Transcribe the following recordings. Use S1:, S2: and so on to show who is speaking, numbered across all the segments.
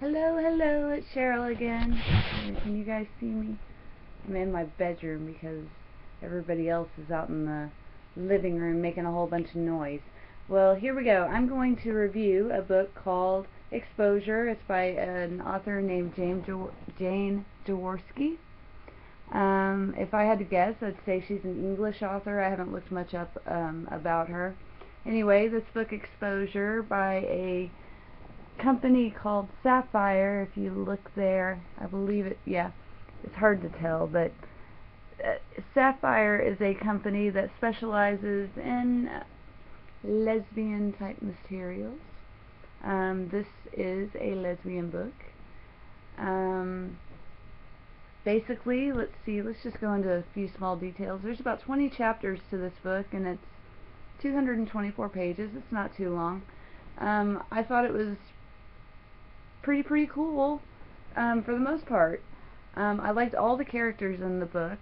S1: Hello, hello, it's Cheryl again. Can you guys see me? I'm in my bedroom because everybody else is out in the living room making a whole bunch of noise. Well, here we go. I'm going to review a book called Exposure. It's by an author named Jane Jaworski. If I had to guess, I'd say she's an English author. I haven't looked much up about her. Anyway, this book, Exposure, by a company called Sapphire. If you look there, I believe it, yeah, it's hard to tell, but Sapphire is a company that specializes in lesbian type materials. This is a lesbian book. Basically, let's just go into a few small details. There's about 20 chapters to this book, and it's 224 pages. It's not too long. I thought it was pretty cool for the most part. I liked all the characters in the book.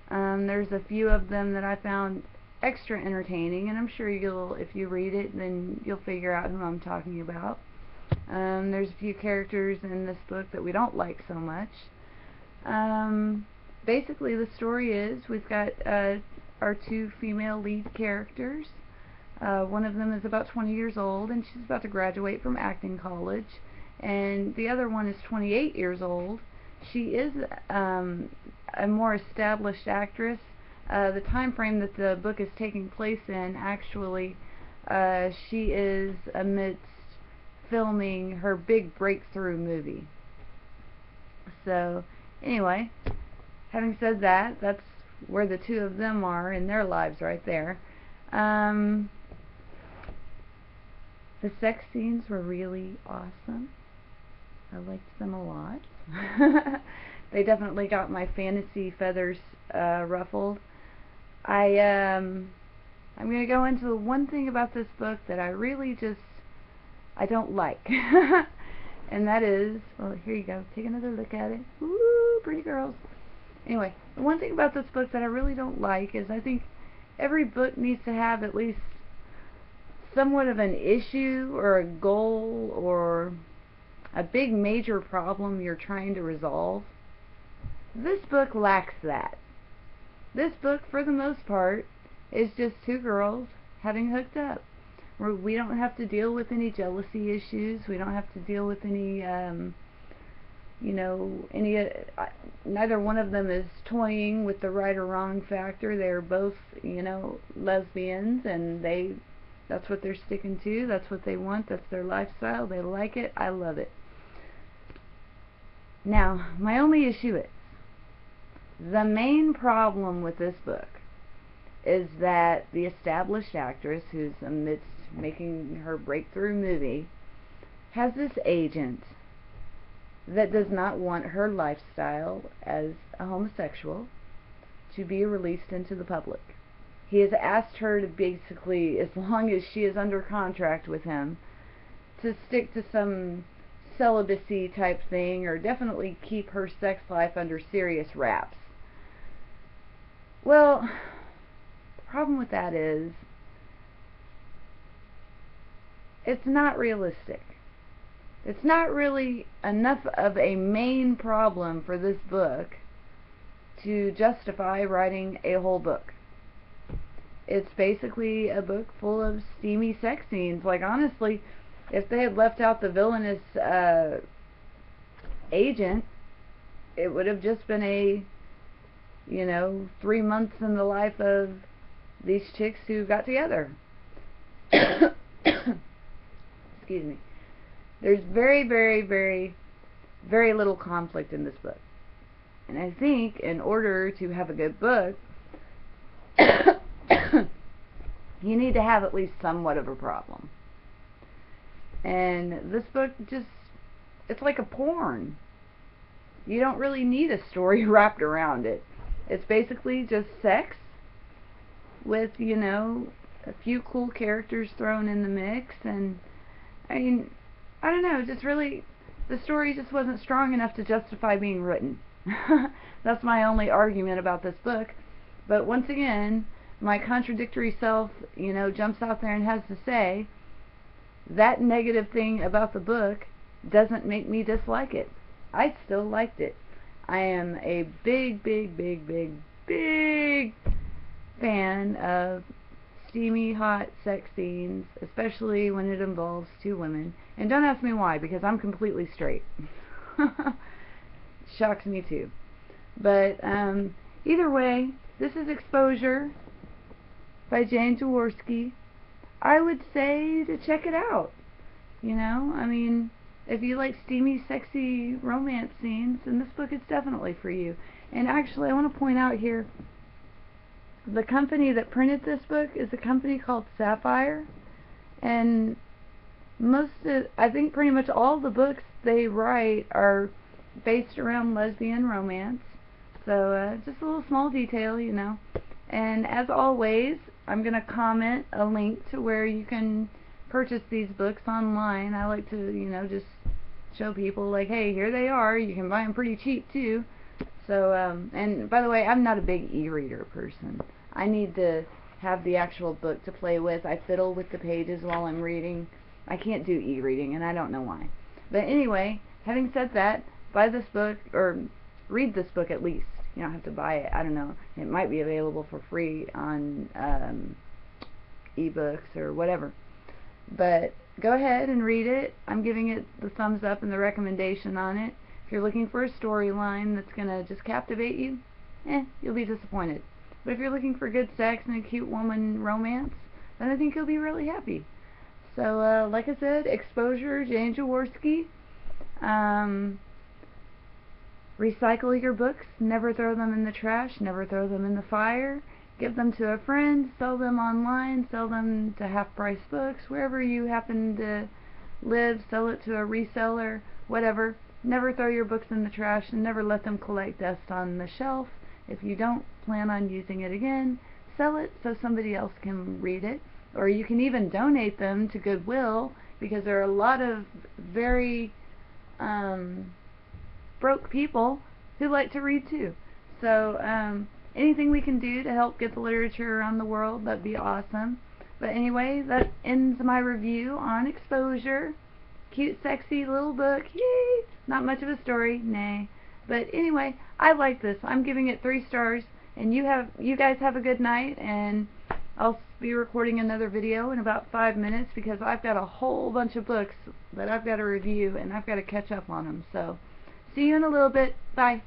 S1: There's a few of them that I found extra entertaining, and I'm sure if you read it, then you'll figure out who I'm talking about. There's a few characters in this book that we don't like so much. Basically, the story is we've got our two female lead characters. One of them is about 20 years old, and she's about to graduate from acting college. And the other one is 28 years old. She is a more established actress. The time frame that the book is taking place in, actually, she is amidst filming her big breakthrough movie. So, anyway, having said that, that's where the two of them are in their lives right there. The sex scenes were really awesome. I liked them a lot. They definitely got my fantasy feathers ruffled. I'm going to go into the one thing about this book that I really I don't like. And that is, well, here you go. Take another look at it. Ooh, pretty girls. Anyway, the one thing about this book that I really don't like is I think every book needs to have at least somewhat of an issue or a goal or a big major problem you're trying to resolve. This book lacks that. This book, for the most part, is just two girls having hooked up. We don't have to deal with any jealousy issues. We don't have to deal with any, neither one of them is toying with the right or wrong factor. They're both, lesbians, and that's what they're sticking to. That's what they want. That's their lifestyle. They like it. I love it. Now, my only issue is, the main problem with this book is that the established actress, who's amidst making her breakthrough movie, has this agent that does not want her lifestyle as a homosexual to be released into the public. He has asked her to basically, as long as she is under contract with him, to stick to some celibacy type thing, or definitely keep her sex life under serious wraps. Well, the problem with that is it's not realistic. It's not really enough of a main problem for this book to justify writing a whole book. It's basically a book full of steamy sex scenes. Like, honestly, if they had left out the villainous agent, it would have just been a 3 months in the life of these chicks who got together. Excuse me. There's very little conflict in this book. And I think in order to have a good book, you need to have at least somewhat of a problem. And this book it's like a porn. You don't really need a story wrapped around it. It's basically just sex with, a few cool characters thrown in the mix. And, I mean, I don't know, the story just wasn't strong enough to justify being written. That's my only argument about this book. But once again, my contradictory self, jumps out there and has to say, that negative thing about the book doesn't make me dislike it. I still liked it. I am a big fan of steamy, hot sex scenes, especially when it involves two women. And don't ask me why, because I'm completely straight. Shocks me too. But either way, this is Exposure by JAWORSKI. I would say to check it out. You know, I mean, if you like steamy, sexy romance scenes, then this book is definitely for you. And actually, I want to point out here, the company that printed this book is a company called Sapphire, and I think pretty much all the books they write are based around lesbian romance. So just a little small detail, you know. And as always, I'm going to comment a link to where you can purchase these books online. I like to, you know, just show people like, hey, here they are. You can buy them pretty cheap too. So, and by the way, I'm not a big e-reader person. I need to have the actual book to play with. I fiddle with the pages while I'm reading. I can't do e-reading, and I don't know why. But anyway, having said that, buy this book, or read this book at least. You don't have to buy it. I don't know. It might be available for free on ebooks or whatever. But go ahead and read it. I'm giving it the thumbs up and the recommendation on it. If you're looking for a storyline that's going to just captivate you, you'll be disappointed. But if you're looking for good sex and a cute woman romance, then I think you'll be really happy. So, like I said, Exposure, JAWORSKI. Recycle your books. Never throw them in the trash. Never throw them in the fire. Give them to a friend. Sell them online. Sell them to half-price books. Wherever you happen to live, sell it to a reseller. Whatever. Never throw your books in the trash, and never let them collect dust on the shelf. If you don't plan on using it again, sell it so somebody else can read it. Or you can even donate them to Goodwill, because there are a lot of very broke people who like to read too. So anything we can do to help get the literature around the world, that'd be awesome. But anyway, that ends my review on Exposure. Cute, sexy little book. Yay! Not much of a story, nay. But anyway, I like this. I'm giving it 3 stars. And you guys have a good night, and I'll be recording another video in about 5 minutes, because I've got a whole bunch of books that I've got to review, and I've got to catch up on them. So, see you in a little bit. Bye.